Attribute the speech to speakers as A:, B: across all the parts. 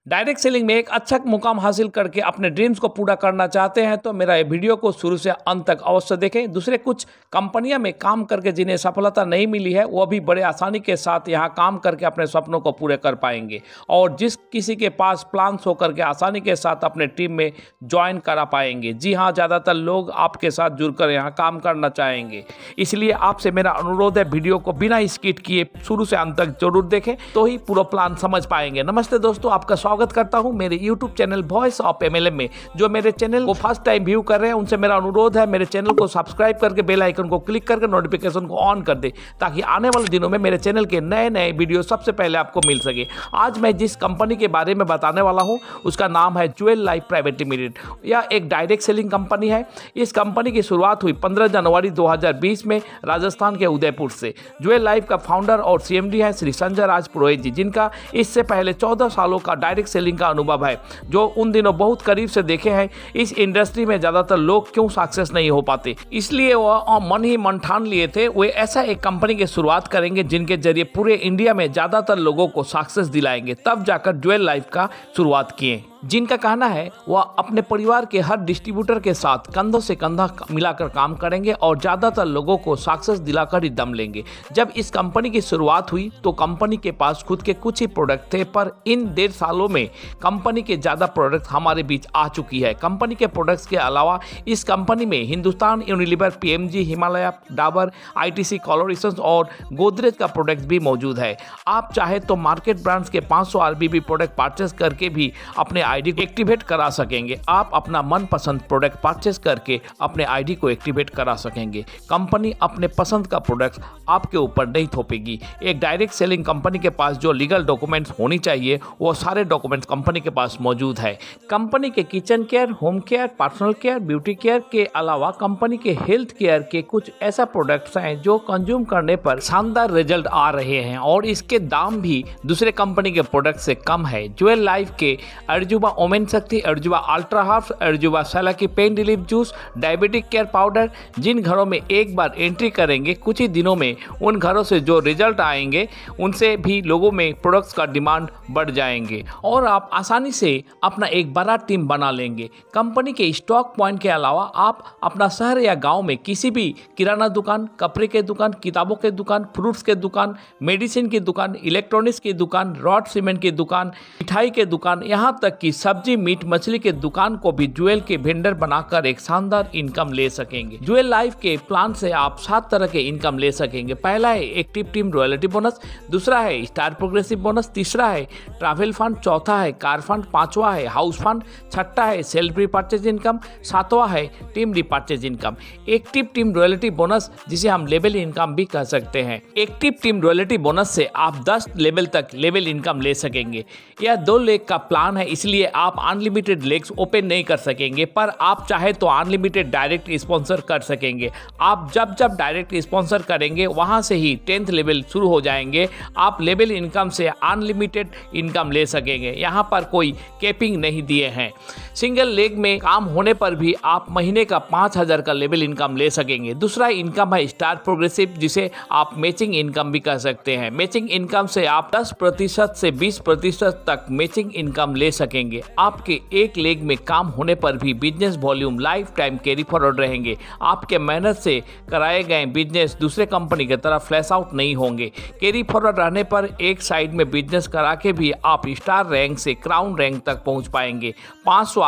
A: Direct selling में एक अच्छा मुकाम हासिल करके अपने ड्रीम्स को पूरा करना चाहते हैं तो मेरा ये वीडियो को शुरू से अंत तक अवश्य देखें। दूसरे कुछ कंपनियां में काम करके जिन्हें सफलता नहीं मिली है वो भी बड़े आसानी के साथ यहां काम करके अपने सपनों को पूरे कर पाएंगे, और जिस किसी के पास प्लान्स होकर के आसानी के साथ अपने टीम में ज्वाइन करा पाएंगे। जी हाँ, ज़्यादातर लोग आपके साथ जुड़कर यहाँ काम करना चाहेंगे। इसलिए आपसे मेरा अनुरोध है, वीडियो को बिना स्किप किए शुरू से अंत तक जरूर देखें तो ही पूरा प्लान समझ पाएंगे। नमस्ते दोस्तों, आपका स्वागत करता हूं मेरे YouTube channel voice of MLM में। जो मेरे चैनल को फर्स्ट टाइम व्यू कर रहे हैं उनसे मेरा अनुरोध है, मेरे चैनल को सब्सक्राइब करके बेल आइकन को क्लिक करके नोटिफिकेशन को ऑन कर दे, ताकि आने वाले दिनों में मेरे चैनल के नए नए वीडियो सबसे पहले आपको मिल सके। आज मैं जिस कंपनी के बारे में बताने वाला हूं उसका नाम है ज्वेल लाइफ प्राइवेट लिमिटेड। यह एक डायरेक्ट सेलिंग कंपनी है। इस कंपनी की शुरुआत हुई 15 जनवरी 2020 में राजस्थान के उदयपुर से। ज्वेल लाइफ का फाउंडर और CMD है श्री संजय राज पुरोहित जी, जिनका इससे पहले 14 सालों का डायरेक्ट सेलिंग का अनुभव है, जो उन दिनों बहुत करीब से देखे हैं इस इंडस्ट्री में ज़्यादातर लोग क्यों सक्सेस नहीं हो पाते। इसलिए वो मन ही मन ठान लिए थे वे ऐसा एक कंपनी की शुरुआत करेंगे जिनके जरिए पूरे इंडिया में ज़्यादातर लोगों को सक्सेस दिलाएंगे। तब जाकर ज्वेल लाइफ का शुरुआत किए, जिनका कहना है वह अपने परिवार के हर डिस्ट्रीब्यूटर के साथ कंधों से कंधा मिलाकर काम करेंगे और ज़्यादातर लोगों को सक्सेस दिलाकर ही दम लेंगे। जब इस कंपनी की शुरुआत हुई तो कंपनी के पास खुद के कुछ ही प्रोडक्ट थे, पर इन 1.5 सालों में कंपनी के ज़्यादा प्रोडक्ट हमारे बीच आ चुकी है। कंपनी के प्रोडक्ट्स के अलावा इस कंपनी में Hindustan Unilever, PMG, Himalaya, Dabur, ITC, कॉलोरेशंस और गोदरेज का प्रोडक्ट भी मौजूद है। आप चाहे तो मार्केट ब्रांड्स के 500 RBB प्रोडक्ट परचेस करके भी अपने ID को एक्टिवेट करा सकेंगे। आप अपना मनपसंद प्रोडक्ट परचेस करके अपने ID को एक्टिवेट करा सकेंगे। कंपनी अपने पसंद का प्रोडक्ट आपके ऊपर नहीं थोपेगी। एक डायरेक्ट सेलिंग कंपनी के पास जो लीगल डॉक्यूमेंट्स होनी चाहिए वो सारे डॉक्यूमेंट्स कंपनी के पास मौजूद है। कंपनी के kitchen care, home care, personal care, beauty care के अलावा कंपनी के हेल्थ केयर के कुछ ऐसा प्रोडक्ट्स हैं जो कंज्यूम करने पर शानदार रिजल्ट आ रहे हैं और इसके दाम भी दूसरे कंपनी के प्रोडक्ट से कम है। ज्वेल लाइफ के Arjuba women Shakti, Arjuba ultra herbs, Arjuba सलाकी pain relief juice, diabetic care powder, जिन घरों में एक बार एंट्री करेंगे कुछ ही दिनों में उन घरों से जो रिजल्ट आएंगे उनसे भी लोगों में प्रोडक्ट्स का डिमांड बढ़ जाएंगे और आप आसानी से अपना एक बड़ा टीम बना लेंगे। कंपनी के स्टॉक पॉइंट के अलावा आप अपना शहर या गांव में किसी भी किराना दुकान, कपड़े के दुकान, किताबों के दुकान, फ्रूट्स के दुकान, मेडिसिन की दुकान, इलेक्ट्रॉनिक्स की दुकान, रॉड सीमेंट की दुकान, मिठाई के दुकान, यहाँ तक कि सब्जी, मीट, मछली के दुकान को भी ज्वेल के वेंडर बनाकर एक शानदार इनकम ले सकेंगे। ज्वेल लाइफ के प्लान से आप 7 तरह के इनकम ले सकेंगे। पहला है एक्टिव टीम रॉयल्टी बोनस, दूसरा है स्टार प्रोग्रेसिव बोनस, तीसरा है ट्रैवल फंड, चौथा है कार फंड, पांचवा है हाउस फंड, छठा है सेल्फ रिपर्चेज इनकम, सातवां है team repurchase income. Active team royalty bonus, जिसे हम लेवल इनकम भी कह सकते हैं। एक्टिव टीम रॉयल्टी बोनस से आप 10 लेवल तक लेवल इनकम ले सकेंगे। यह 2 लेग का प्लान है, इसलिए आप अनलिमिटेड लेग्स ओपन नहीं कर सकेंगे, पर आप चाहे तो अनलिमिटेड डायरेक्ट स्पॉन्सर कर सकेंगे। आप जब जब डायरेक्ट स्पॉन्सर करेंगे वहां से ही 10th लेवल शुरू हो जाएंगे। आप लेवल इनकम से अनलिमिटेड इनकम ले सकेंगे, यहाँ पर कोई कैपिंग नहीं दिए हैं। सिंगल लेग में काम होने पर भी आप महीने का 5000 का लेवल इनकम ले सकेंगे। दूसरा इनकम है स्टार प्रोग्रेसिव, जिसे आप मैचिंग इनकम भी कह सकते हैं। मैचिंग इनकम से आप 10% से 20% तक मैचिंग इनकम ले सकेंगे। आपके एक लेग में काम होने पर भी business volume life time carry forward रहेंगे। आपके मेहनत से कराए गए बिजनेस दूसरे कंपनी की तरह फ्लैश आउट नहीं होंगे। कैरी फॉरवर्ड रहने पर एक साइड में बिजनेस करा के भी आप स्टार रैंक से क्राउन रैंक तक पहुंच पाएंगे। 500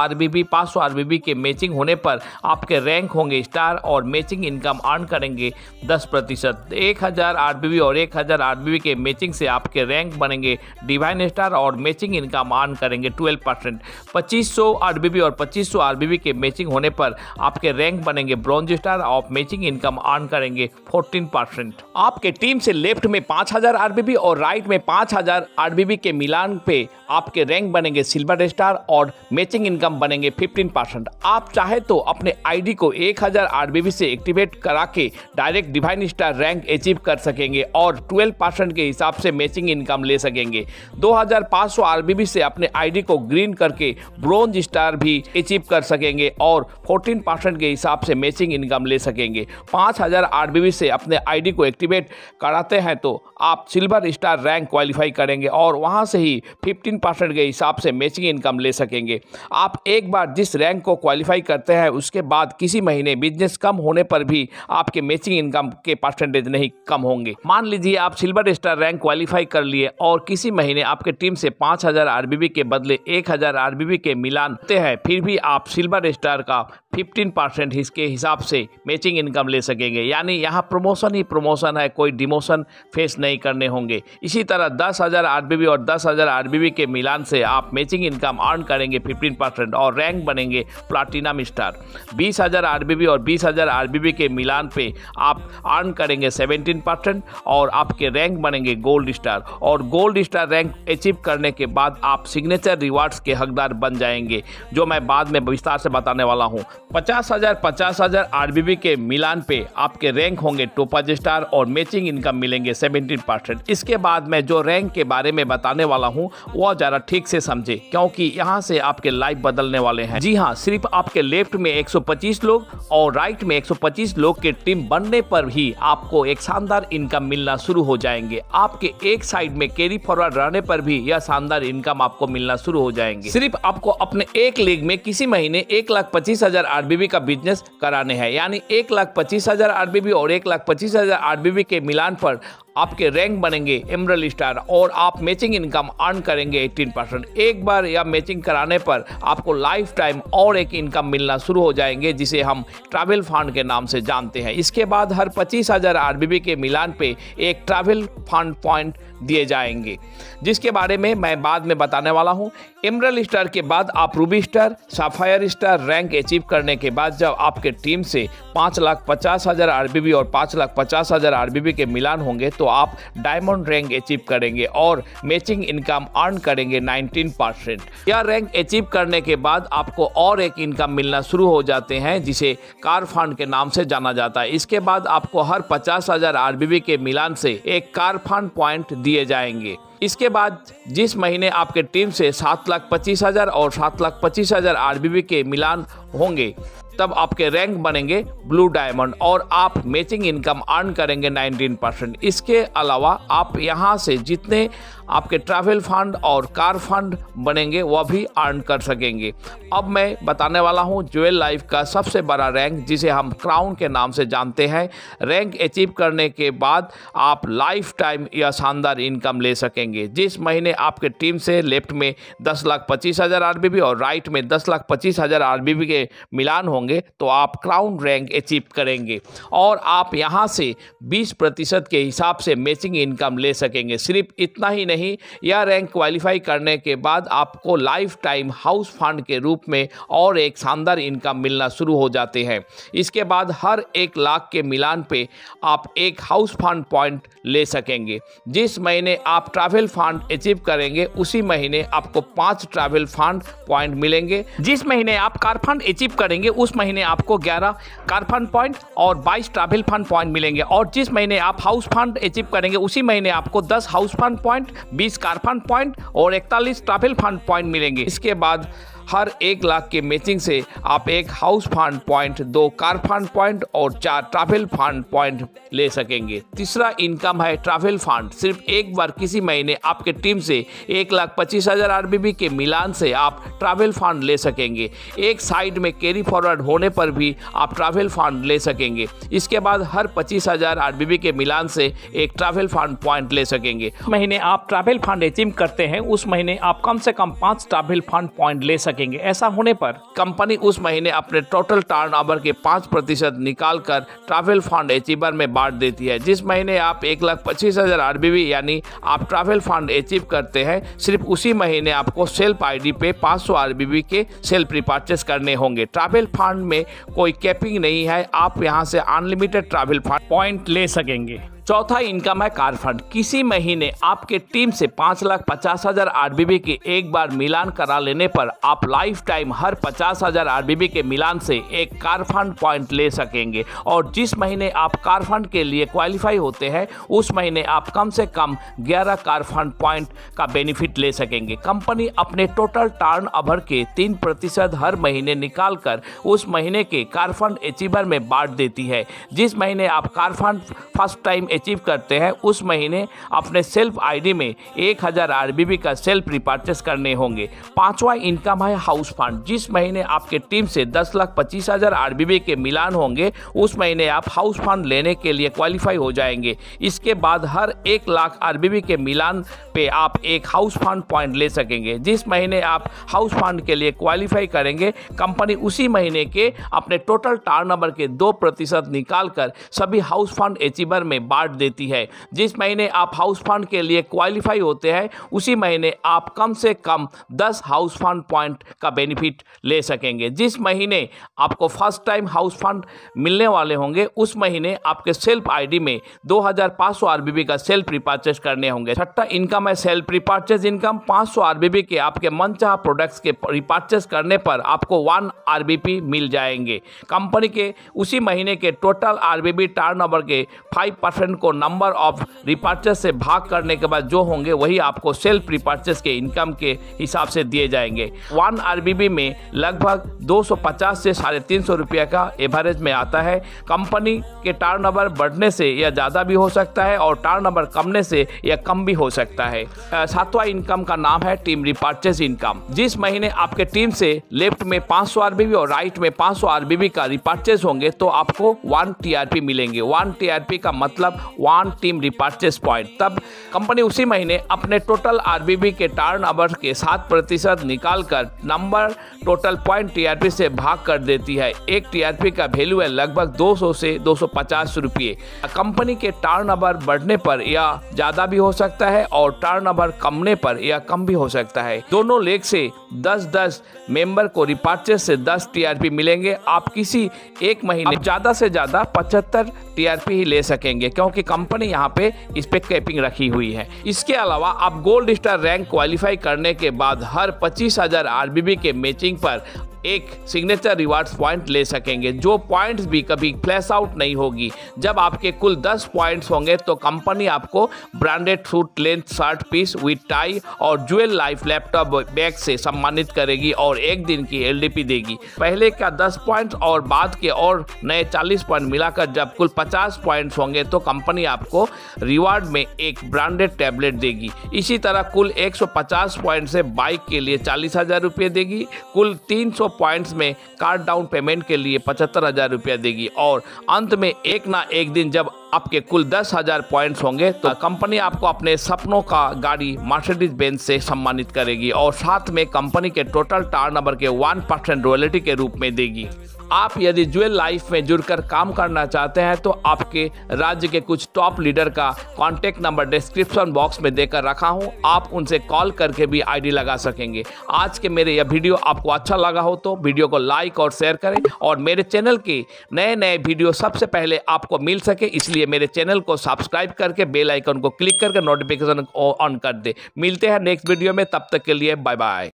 A: RBB के मैचिंग होने पर आपके रैंक होंगे स्टार और मैचिंग इनकम अर्न करेंगे 10%। 1000 RBB और 1000 RBB के मैचिंग से आपके रैंक बनेंगे डिवाइन स्टार और मैचिंग इनकम अर्न करेंगे 12%। 2500 RBB और 2500 RBB के मैचिंग होने पर आपके रैंक बनेंगे ब्रॉन्ज स्टार और मैचिंग इनकम अर्न करेंगे 14%। आपके टीम से लेफ्ट में 5000 RBB और राइट में 5000 RBB के मिलान पे आपके रैंक बनेंगे सिल्वर स्टार और मैचिंग इनकम बनेंगे 15%। आप चाहे तो अपने ID को 1000 RBB से एक्टिवेट करा के direct divine star rank achieve कर सकेंगे और 12% के हिसाब से मैचिंग इनकम ले सकेंगे। 2500 RBB से अपने ID को ग्रीन करके ब्रोंज स्टार भी अचीव कर सकेंगे और 14% के हिसाब से मैचिंग इनकम ले सकेंगे। 5000 आरबीबी से अपने आईडी को एक्टिवेट कराते हैं तो आप सिल्वर स्टार रैंक क्वालिफाई करेंगे और वहां से ही 15% के हिसाब से मैचिंग इनकम ले सकेंगे। आप एक बार जिस रैंक को क्वालिफाई करते हैं उसके बाद किसी महीने बिजनेस कम होने पर भी आपके मैचिंग इनकम के परसेंटेज नहीं कम होंगे। मान लीजिए आप सिल्वर स्टार रैंक क्वालिफाई कर लिए और किसी महीने आपके टीम से 5000 आरबीबी के बदले 1000 आरबीबी के मिलान होते हैं, फिर भी आप सिल्वर स्टार का 15% इसके हिसाब से मैचिंग इनकम ले सकेंगे। यानी यहाँ प्रमोशन ही प्रमोशन है, कोई डिमोशन फेस नहीं करने होंगे। इसी तरह 10,000 आरबीबी और 10,000 आरबीबी के मिलान से आप मैचिंग इनकम अर्न करेंगे 15% और रैंक बनेंगे प्लाटिनम स्टार। 20,000 आरबीबी और 20,000 आरबीबी के मिलान पे आप अर्न करेंगे 17% और आपके रैंक बनेंगे गोल्ड स्टार। और गोल्ड स्टार रैंक अचीव करने के बाद आप सिग्नेचर रिवार्ड्स के हकदार बन जाएंगे, जो मैं बाद में विस्तार से बताने वाला हूँ। 50,000 आरबीबी के मिलान पे आपके रैंक होंगे टोपाज स्टार और मैचिंग इनकम मिलेंगे 17%। इसके बाद मैं जो रैंक के बारे में बताने वाला हूँ वह जरा ठीक से समझे, क्योंकि यहाँ से आपके लाइफ बदलने वाले हैं। जी हाँ, सिर्फ आपके लेफ्ट में 125 लोग और राइट में 125 लोग के टीम बनने पर ही आपको एक शानदार इनकम मिलना शुरू हो जाएंगे। आपके एक साइड में कैरी फॉरवर्ड रहने पर भी यह शानदार इनकम आपको मिलना शुरू हो जाएंगे। सिर्फ आपको अपने एक लीग में किसी महीने 1,25,000 आरबीबी का बिजनेस कराने हैं, यानी 1,25,000 आरबीबी और 1,25,000 आरबीबी के मिलान पर आपके रैंक बनेंगे एमरल्ड स्टार और आप मैचिंग इनकम अर्न करेंगे 18%। एक बार यह मैचिंग कराने पर आपको लाइफ टाइम और एक इनकम मिलना शुरू हो जाएंगे, जिसे हम ट्रैवल फंड के नाम से जानते हैं। इसके बाद हर 25,000 आरबीबी के मिलान पे एक ट्रैवल फंड पॉइंट दिए जाएंगे, जिसके बारे में मैं बाद में बताने वाला हूं। एमरल्ड स्टार के बाद आप Ruby star, sapphire star rank achieve करने के बाद जब आपके टीम से 5,50,000 आरबीबी और 5,50,000 आरबीबी के मिलान होंगे तो आप डायमंड रैंक अचीव करेंगे और मैचिंग इनकम अर्न करेंगे 19%। यह रैंक अचीव करने के बाद आपको और एक इनकम मिलना शुरू हो जाते हैं, जिसे कार फंड के नाम से जाना जाता है। इसके बाद आपको हर 50,000 आरबीबी के मिलान से एक कार फंड पॉइंट दिए जाएंगे। इसके बाद जिस महीने आपके टीम से 7,25,000 और 7,25,000 आरबीबी के मिलान होंगे तब आपके रैंक बनेंगे ब्लू डायमंड और आप मैचिंग इनकम अर्न करेंगे 19%। इसके अलावा आप यहां से जितने आपके ट्रैवल फंड और कार फंड बनेंगे वह भी अर्न कर सकेंगे। अब मैं बताने वाला हूं ज्वेल लाइफ का सबसे बड़ा रैंक, जिसे हम क्राउन के नाम से जानते हैं। रैंक अचीव करने के बाद आप लाइफ टाइम यह शानदार इनकम ले सकेंगे। जिस महीने आपके टीम से लेफ्ट में 10,25,000 आरबीबी और राइट में 10,25,000 आरबीबी के मिलान होंगे तो आप क्राउन रैंक अचीव करेंगे और आप यहां से 20% के हिसाब से मैचिंग इनकम ले सकेंगे। सिर्फ इतना ही नहीं, यह रैंक क्वालिफाई करने के बाद आपको लाइफ टाइम हाउस फंड के रूप में और एक शानदार इनकम मिलना शुरू हो जाते हैं। इसके बाद हर 1 लाख के मिलान पे आप एक हाउस फंड पॉइंट ले सकेंगे। जिस महीने आप ट्रैवल फंड अचीव करेंगे उसी महीने आपको 5 ट्रैवल फंड पॉइंट मिलेंगे। जिस महीने आप कार फंड अचीव करेंगे उस महीने आपको 11 कार फंड पॉइंट और 22 ट्रैवल फंड पॉइंट मिलेंगे और जिस महीने आप हाउस फंड अचीव करेंगे उसी महीने आपको 10 house fund point, 20 car fund point और 41 ट्रैवल फंड पॉइंट मिलेंगे। इसके बाद हर 1 लाख के मैचिंग से आप एक house fund point, 2 car fund point और 4 ट्रैवल फंड पॉइंट ले सकेंगे। तीसरा इनकम है ट्रैवल फंड। सिर्फ एक बार किसी महीने आपके टीम से 1,25,000 आरबीबी के मिलान से आप ट्रैवल फंड ले सकेंगे। एक साइड में कैरी फॉरवर्ड होने पर भी आप ट्रैवल फंड ले सकेंगे। इसके बाद हर 25,000 आरबीबी के मिलान से एक ट्रैवल फंड पॉइंट ले सकेंगे। महीने आप ट्रैवल फंड अचीव करते हैं उस महीने आप कम से कम 5 ट्रैवल फंड पॉइंट ले सकेंगे। ऐसा होने पर कंपनी उस महीने अपने टोटल टर्नओवर के 5% निकालकर ट्रैवल फंड अचीवर में बांट देती है। जिस महीने आप 1,25,000 आरबीबी यानी आप ट्रैवल फंड अचीव करते हैं, सिर्फ उसी महीने आपको सेल्फ आईडी पे 500 आरबीबी के सेल्फ रिपर्चेस करने होंगे। ट्रैवल फंड में कोई कैपिंग नहीं है, आप यहां से अनलिमिटेड ट्रैवल फंड पॉइंट ले सकेंगे। चौथा इनकम है कार फंड। किसी महीने आपके टीम से 5,50,000 आरबीबी की एक बार मिलान करा लेने पर आप लाइफ टाइम हर 50,000 आरबीबी के मिलान से एक कार फंड पॉइंट ले सकेंगे। और जिस महीने आप कार फंड के लिए क्वालिफाई होते हैं उस महीने आप कम से कम 11 कार फंड पॉइंट का बेनिफिट ले सकेंगे। कंपनी अपने टोटल टर्नओवर के 3% हर महीने निकाल कर उस महीने के कार फंड अचीवर में बांट देती है। जिस महीने आप car fund first time achieve करते हैं उस महीने अपने सेल्फ आईडी में 1000 आरबीबी का सेल्फ रिपर्चेस करने होंगे। पांचवा इनकम है हाउस फंड। जिस महीने आपके टीम से 10,25,000 आरबीबी के मिलान होंगे उस महीने आप हाउस फंड लेने के लिए क्वालिफाई हो जाएंगे। इसके बाद हर 1 लाख आरबीबी के मिलान पे आप एक हाउस फंड पॉइंट ले सकेंगे। जिस महीने आप हाउस फंड के लिए क्वालिफाई करेंगे कंपनी उसी महीने के अपने टोटल टर्नओवर के 2% निकाल कर सभी हाउस फंड अचीवर में बांट देती है। जिस महीने आप हाउस फंड के लिए क्वालिफाई होते हैं उसी महीने आप कम से कम 10 हाउस फंड पॉइंट का बेनिफिट ले सकेंगे। जिस महीने आपको फर्स्ट टाइम हाउस फंड मिलने वाले होंगे उस महीने आपके सेल्फ आईडी में 2,500 आरबीबी का सेल्फ रिपर्चेस करने होंगे। छठा इनकम है सेल्फ रिपर्चेस इनकम। 500 आरबीबी के आपके मनचाहा प्रोडक्ट्स के रिपर्चेस करने पर आपको 1 आरबीपी मिल जाएंगे। कंपनी के उसी महीने के टोटल आरबीबी टर्नओवर के 5% को नंबर ऑफ रिपर्चेस से भाग करने के बाद जो होंगे वही आपको सेल्फ रिपर्चेस के इनकम के हिसाब से दिए जाएंगे। 1 आरबीबी में लगभग 250 से 350 रुपये का एवरेज में आता है। कंपनी के टर्नओवर बढ़ने से यह ज़्यादा भी हो सकता है और टर्नओवर कमने से यह कम भी हो सकता है। सातवां इनकम का नाम है टीम रिपर्चेस इनकम। जिस महीने आपके टीम से लेफ्ट में 500 आरबीबी और राइट में 500 आरबीबी का रिपर्चेस होंगे तो आपको 1 टीआरपी मिलेंगे। 1 टीआरपी का मतलब 1 टीम रिपर्चेस पॉइंट। तब कंपनी उसी महीने अपने टोटल आरबीबी के टर्नओवर के 7% निकाल कर नंबर टोटल पॉइंट टीआरपी से भाग कर देती है। एक टीआरपी का वैल्यू है लगभग 200 से 250 रुपये। कंपनी के टर्नओवर बढ़ने पर यह ज़्यादा भी हो सकता है और टर्नओवर कमने पर यह कम भी हो सकता है। दोनों लेग से 10-10 मेंबर को रिपर्चेस से 10 टीआरपी मिलेंगे। आप किसी एक महीने ज़्यादा से ज़्यादा 75 टीआरपी ही ले सकेंगे क्योंकि कंपनी यहाँ पे इस पे कैपिंग रखी हुई है। इसके अलावा आप गोल्ड स्टार रैंक क्वालिफाई करने के बाद हर 25,000 आरबीबी के मैचिंग पर एक सिग्नेचर रिवार्ड्स पॉइंट ले सकेंगे जो पॉइंट्स भी कभी फ्लैश आउट नहीं होगी। जब आपके कुल 10 पॉइंट्स होंगे तो कंपनी आपको branded suit length shirt peace with tie और ज्वेल लाइफ लैपटॉप बैग से सम्मानित करेगी और 1 दिन की एलडीपी देगी। पहले का 10 पॉइंट्स और बाद के और नए 40 पॉइंट मिलाकर जब कुल 50 पॉइंट्स होंगे तो कंपनी आपको रिवार्ड में एक ब्रांडेड टैबलेट देगी। इसी तरह कुल 150 पॉइंट से बाइक के लिए 40,000 रुपये देगी। कुल 300 पॉइंट्स में कार डाउन पेमेंट के लिए 75,000 रुपया देगी और अंत में एक ना एक दिन जब आपके कुल 10,000 पॉइंट्स होंगे तो कंपनी आपको अपने सपनों का गाड़ी मर्सिडीज बेंज से सम्मानित करेगी और साथ में कंपनी के टोटल टर्नओवर के 1% रॉयल्टी के रूप में देगी। आप यदि ज्वेल लाइफ में जुड़कर काम करना चाहते हैं तो आपके राज्य के कुछ टॉप लीडर का कॉन्टैक्ट नंबर डिस्क्रिप्शन बॉक्स में देकर रखा हूं। आप उनसे कॉल करके भी आईडी लगा सकेंगे। आज के मेरे यह वीडियो आपको अच्छा लगा हो तो वीडियो को लाइक और शेयर करें और मेरे चैनल के नए वीडियो सबसे पहले आपको मिल सके इसलिए मेरे चैनल को सब्सक्राइब करके बेल आइकन को क्लिक करके नोटिफिकेशन ऑन कर दे। मिलते हैं नेक्स्ट वीडियो में, तब तक के लिए बाय बाय।